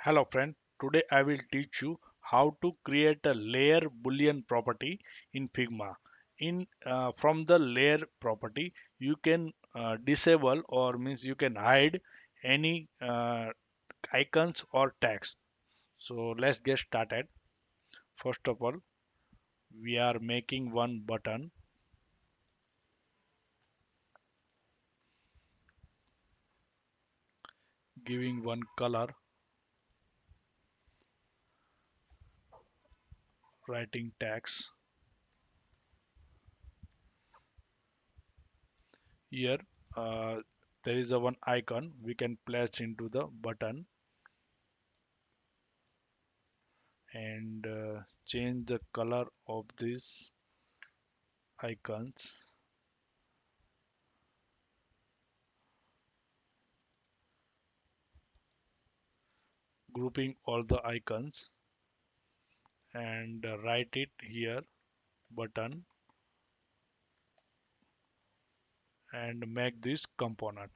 Hello friend, today I will teach you how to create a layer boolean property in Figma. In From the layer property, you can disable or means you can hide any icons or tags. So let's get started. First of all, we are making one button, giving one color, writing tags. Here, there is a one icon we can place into the button and change the color of these icons, grouping all the icons and write it here button and make this component.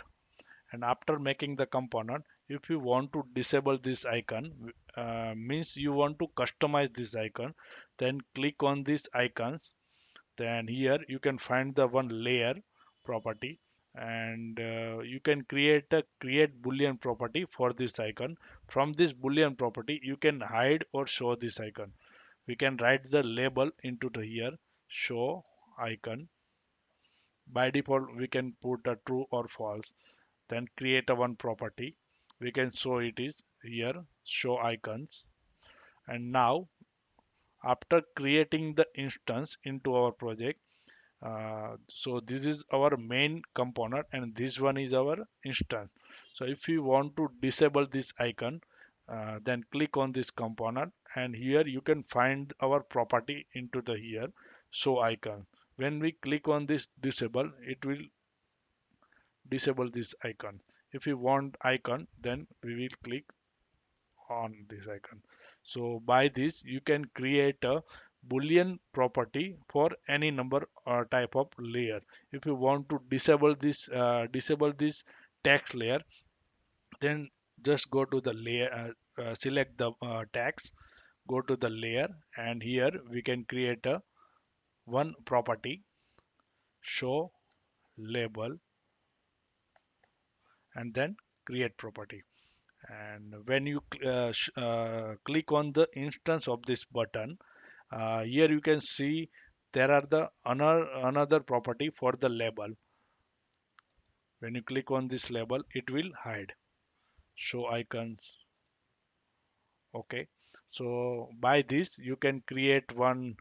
And after making the component, if you want to disable this icon, means you want to customize this icon, then click on these icons. Then here you can find the one layer property, and you can create boolean property for this icon. From this boolean property you can hide or show this icon. We can write the label into the here show icon. By default we can put a true or false, then create a one property. We can show it is here show icons. And now after creating the instance into our project, so this is our main component and this one is our instance. So if you want to disable this icon, then click on this component and here you can find our property into the here show icon. When we click on this disable, it will disable this icon. If you want icon, then we will click on this icon. So by this you can create a boolean property for any number or type of layer. If you want to disable this text layer, then just go to the layer, select the text, go to the layer, and here we can create a one property show label and then create property. And when you click on the instance of this button, here you can see there are the another property for the label. When you click on this label, it will hide show icons. Okay, so by this you can create one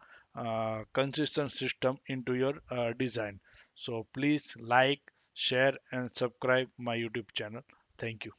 consistent system into your design. So please like, share and subscribe my YouTube channel. Thank you.